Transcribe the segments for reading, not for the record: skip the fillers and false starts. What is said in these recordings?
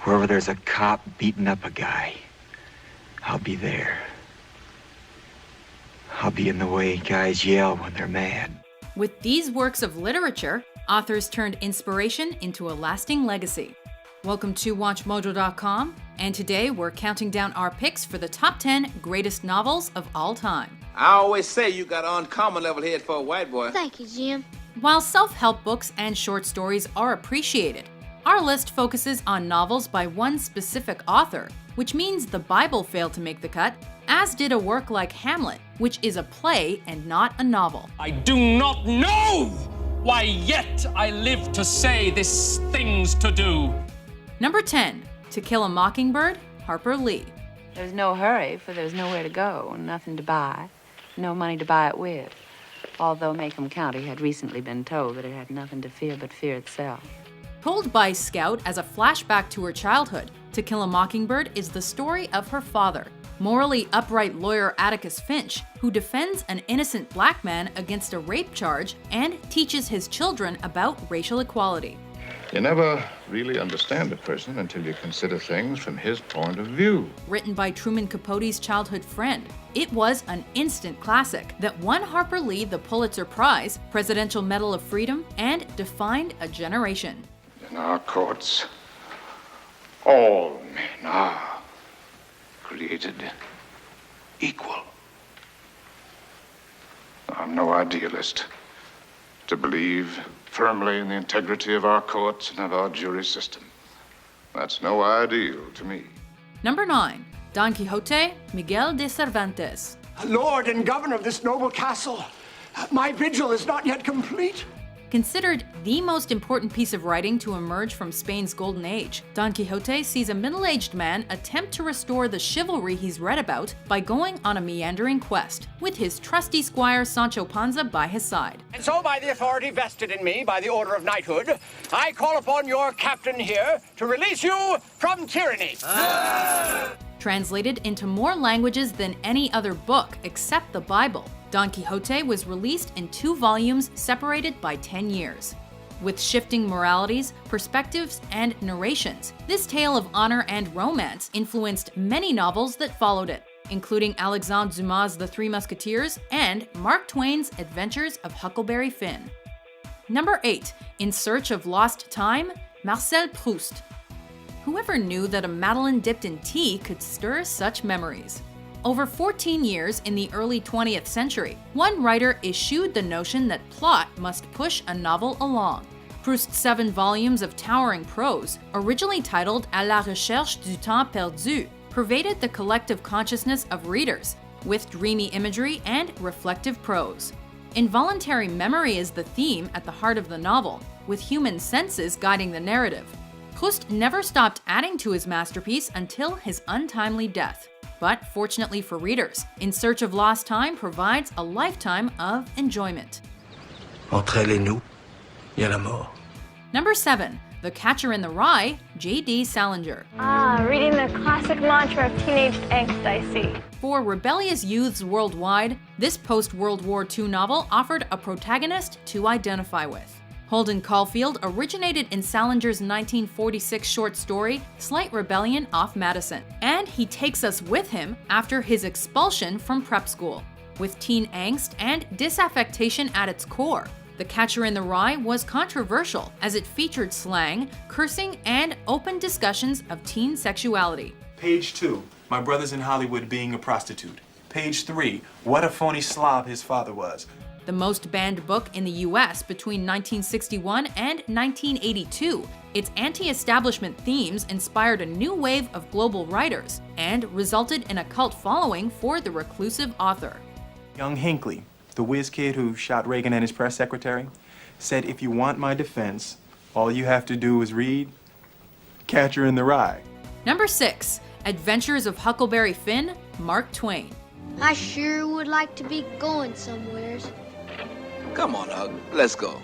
Wherever there's a cop beating up a guy, I'll be there. I'll be in the way guys yell when they're mad. With these works of literature, authors turned inspiration into a lasting legacy. Welcome to WatchMojo.com, and today we're counting down our picks for the top 10 greatest novels of all time. I always say you got an uncommon level head for a white boy. Thank you, Jim. While self-help books and short stories are appreciated, our list focuses on novels by one specific author, which means the Bible failed to make the cut, as did a work like Hamlet, which is a play and not a novel. I do not know why yet I live to say this thing's to do. Number 10, To Kill a Mockingbird, Harper Lee. There was no hurry, for there was nowhere to go, nothing to buy, no money to buy it with. Although Macomb County had recently been told that it had nothing to fear but fear itself. Told by Scout as a flashback to her childhood, To Kill a Mockingbird is the story of her father, morally upright lawyer Atticus Finch, who defends an innocent black man against a rape charge and teaches his children about racial equality. You never really understand a person until you consider things from his point of view. Written by Truman Capote's childhood friend, it was an instant classic that won Harper Lee the Pulitzer Prize, Presidential Medal of Freedom, and defined a generation. In our courts, all men are created equal. I'm no idealist. To believe firmly in the integrity of our courts and of our jury system. That's no ideal to me. Number 9, Don Quixote, Miguel de Cervantes. Lord and governor of this noble castle, my vigil is not yet complete. Considered the most important piece of writing to emerge from Spain's Golden Age, Don Quixote sees a middle-aged man attempt to restore the chivalry he's read about by going on a meandering quest, with his trusty squire Sancho Panza by his side. And so by the authority vested in me by the order of knighthood, I call upon your captain here to release you from tyranny. Translated into more languages than any other book except the Bible, Don Quixote was released in 2 volumes separated by 10 years. With shifting moralities, perspectives, and narrations, this tale of honor and romance influenced many novels that followed it, including Alexandre Dumas' The Three Musketeers and Mark Twain's Adventures of Huckleberry Finn. Number 8, In Search of Lost Time, Marcel Proust. Whoever knew that a Madeleine dipped in tea could stir such memories? Over 14 years in the early 20th century, one writer eschewed the notion that plot must push a novel along. Proust's 7 volumes of towering prose, originally titled À la recherche du temps perdu, pervaded the collective consciousness of readers, with dreamy imagery and reflective prose. Involuntary memory is the theme at the heart of the novel, with human senses guiding the narrative. Proust never stopped adding to his masterpiece until his untimely death. But fortunately for readers, In Search of Lost Time provides a lifetime of enjoyment. Entre les nous, y a la mort. Number 7, The Catcher in the Rye, J.D. Salinger. Reading the classic mantra of teenage angst, I see. For rebellious youths worldwide, this post-World War II novel offered a protagonist to identify with. Holden Caulfield originated in Salinger's 1946 short story, Slight Rebellion off Madison, and he takes us with him after his expulsion from prep school. With teen angst and disaffection at its core, The Catcher in the Rye was controversial as it featured slang, cursing, and open discussions of teen sexuality. Page 2, my brother's in Hollywood being a prostitute. Page 3, what a phony slob his father was. The most banned book in the US between 1961 and 1982, its anti-establishment themes inspired a new wave of global writers and resulted in a cult following for the reclusive author. Young Hinckley, the whiz kid who shot Reagan and his press secretary, said if you want my defense, all you have to do is read Catcher in the Rye. Number 6, Adventures of Huckleberry Finn, Mark Twain. I sure would like to be going somewheres. Come on, Hug. Let's go.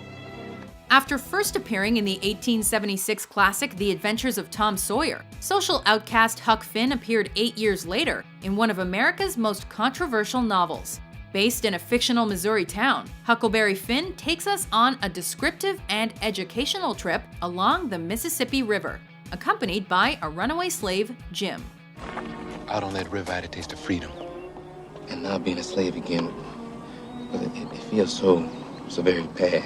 After first appearing in the 1876 classic The Adventures of Tom Sawyer, social outcast Huck Finn appeared 8 years later in one of America's most controversial novels. Based in a fictional Missouri town, Huckleberry Finn takes us on a descriptive and educational trip along the Mississippi River. accompanied by a runaway slave, Jim. Out on that river, I had a taste of freedom. And now being a slave again, well, it feels so very bad.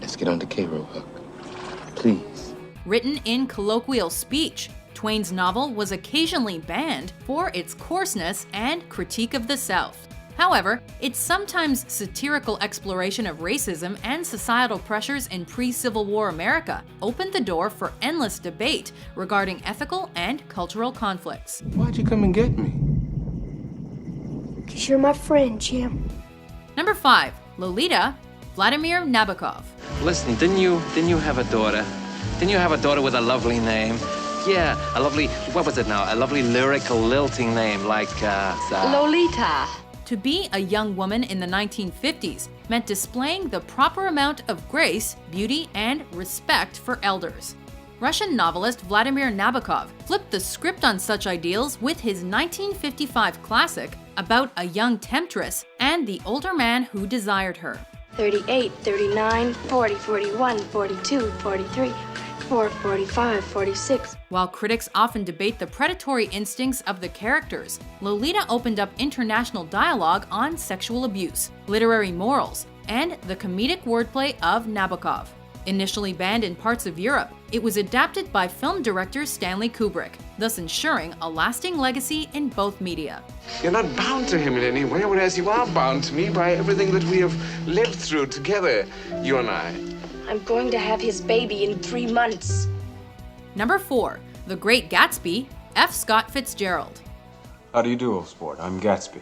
Let's get on to Cairo, Huck. Please. Written in colloquial speech, Twain's novel was occasionally banned for its coarseness and critique of the South. However, its sometimes satirical exploration of racism and societal pressures in pre-Civil War America opened the door for endless debate regarding ethical and cultural conflicts. Why'd you come and get me? 'Cause you're my friend, Jim. Number 5. Lolita, Vladimir Nabokov. Listen, didn't you have a daughter? Didn't you have a daughter with a lovely name? Yeah, a lovely, what was it now? A lovely lyrical, lilting name like, Lolita. To be a young woman in the 1950s meant displaying the proper amount of grace, beauty, and respect for elders. Russian novelist Vladimir Nabokov flipped the script on such ideals with his 1955 classic about a young temptress and the older man who desired her. 38, 39, 40, 41, 42, 43, 44, 45, 46. While critics often debate the predatory instincts of the characters, Lolita opened up international dialogue on sexual abuse, literary morals, and the comedic wordplay of Nabokov. Initially banned in parts of Europe, it was adapted by film director Stanley Kubrick, thus ensuring a lasting legacy in both media. You're not bound to him in any way, whereas you are bound to me by everything that we have lived through together, you and I. I'm going to have his baby in 3 months. Number 4. The Great Gatsby, F. Scott Fitzgerald. How do you do, old sport? I'm Gatsby.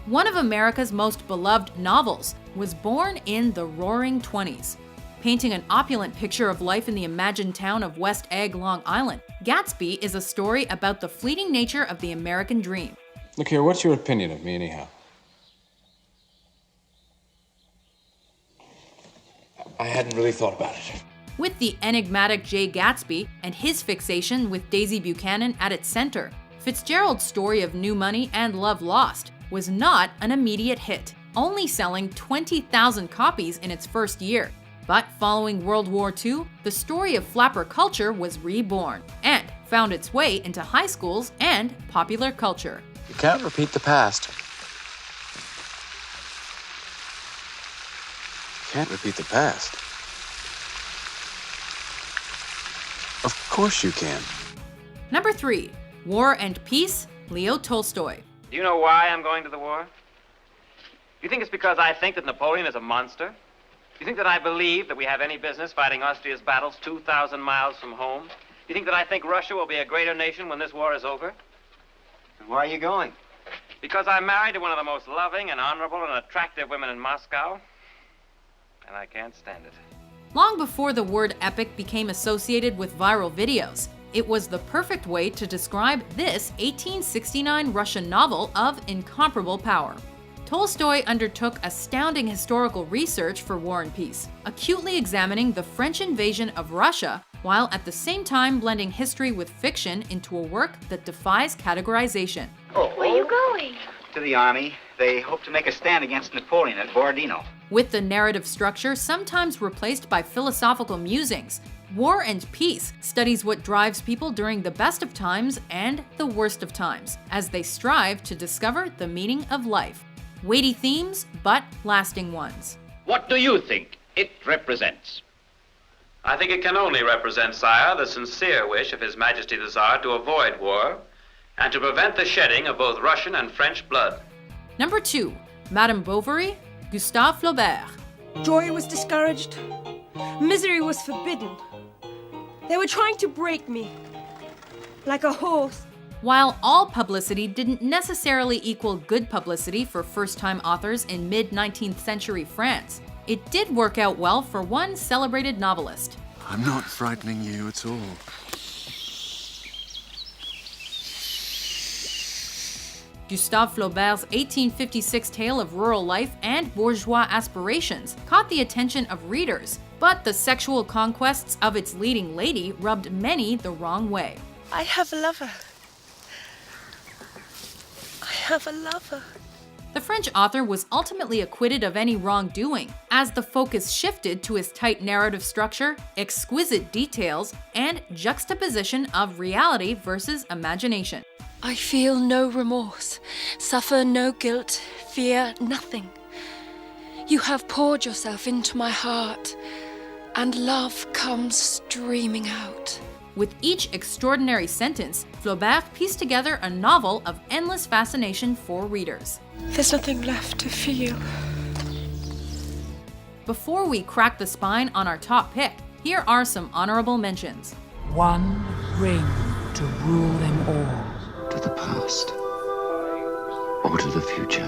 One of America's most beloved novels was born in the Roaring '20s. Painting an opulent picture of life in the imagined town of West Egg, Long Island, Gatsby is a story about the fleeting nature of the American dream. Look here, what's your opinion of me anyhow? I hadn't really thought about it. With the enigmatic Jay Gatsby and his fixation with Daisy Buchanan at its center, Fitzgerald's story of new money and love lost was not an immediate hit, only selling 20,000 copies in its first year. But following World War II, the story of flapper culture was reborn and found its way into high schools and popular culture. You can't repeat the past. Can't repeat the past. Of course you can. Number 3. War and Peace, Leo Tolstoy. Do you know why I'm going to the war? Do you think it's because I think that Napoleon is a monster? Do you think that I believe that we have any business fighting Austria's battles 2,000 miles from home? Do you think that I think Russia will be a greater nation when this war is over? And why are you going? Because I'm married to one of the most loving and honorable and attractive women in Moscow, and I can't stand it. Long before the word epic became associated with viral videos, it was the perfect way to describe this 1869 Russian novel of incomparable power. Tolstoy undertook astounding historical research for War and Peace, acutely examining the French invasion of Russia, while at the same time blending history with fiction into a work that defies categorization. Oh, Where are you going? To the army. They hope to make a stand against Napoleon at Borodino. With the narrative structure sometimes replaced by philosophical musings, War and Peace studies what drives people during the best of times and the worst of times, as they strive to discover the meaning of life. Weighty themes, but lasting ones. What do you think it represents? I think it can only represent, sire, the sincere wish of His Majesty the Tsar to avoid war and to prevent the shedding of both Russian and French blood. Number 2. Madame Bovary, Gustave Flaubert. Joy was discouraged. Misery was forbidden. They were trying to break me, like a horse. While all publicity didn't necessarily equal good publicity for first-time authors in mid-19th century France, it did work out well for one celebrated novelist. I'm not frightening you at all. Gustave Flaubert's 1856 tale of rural life and bourgeois aspirations caught the attention of readers, but the sexual conquests of its leading lady rubbed many the wrong way. I have a lover. I have a lover. The French author was ultimately acquitted of any wrongdoing, as the focus shifted to his tight narrative structure, exquisite details, and juxtaposition of reality versus imagination. I feel no remorse, suffer no guilt, fear nothing. You have poured yourself into my heart, and love comes streaming out. With each extraordinary sentence, Flaubert pieced together a novel of endless fascination for readers. There's nothing left to feel. Before we crack the spine on our top pick, here are some honorable mentions. One ring to rule them all. To the past, or to the future.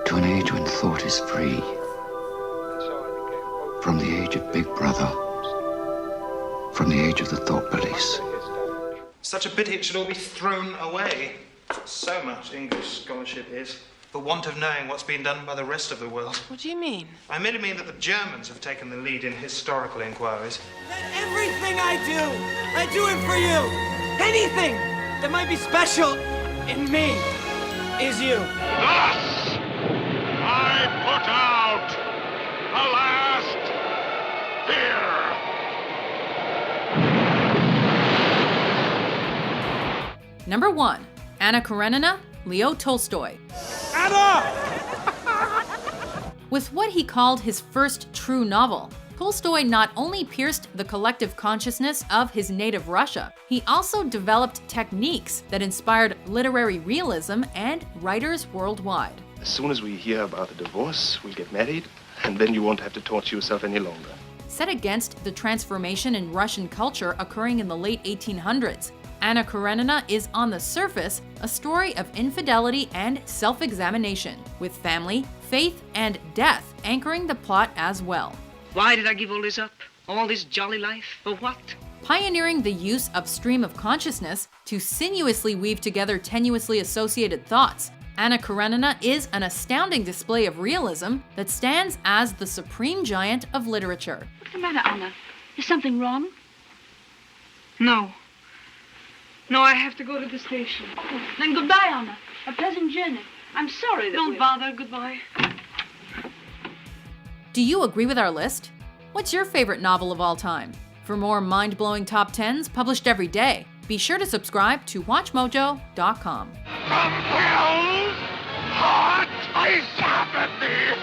To an age when thought is free. From the age of Big Brother. From the age of the thought police. Such a pity it should all be thrown away. So much English scholarship is, for want of knowing what's been done by the rest of the world. What do you mean? I merely mean that the Germans have taken the lead in historical inquiries. Everything I do it for you. Anything that might be special in me is you. Thus, I put out the last fear. Number 1. Anna Karenina, Leo Tolstoy. Anna! With what he called his first true novel, Tolstoy not only pierced the collective consciousness of his native Russia, he also developed techniques that inspired literary realism and writers worldwide. As soon as we hear about the divorce, we'll get married, and then you won't have to torture yourself any longer. Set against the transformation in Russian culture occurring in the late 1800s, Anna Karenina is on the surface a story of infidelity and self-examination, with family, faith, and death anchoring the plot as well. Why did I give all this up? All this jolly life? For what? Pioneering the use of stream of consciousness to sinuously weave together tenuously associated thoughts, Anna Karenina is an astounding display of realism that stands as the supreme giant of literature. What's the matter, Anna? Is something wrong? No. No, I have to go to the station. Oh, then goodbye, Anna. A pleasant journey. I'm sorry that Don't bother. Goodbye. Do you agree with our list? What's your favorite novel of all time? For more mind-blowing top 10s published every day, be sure to subscribe to WatchMojo.com. From hell's hot ice apathy!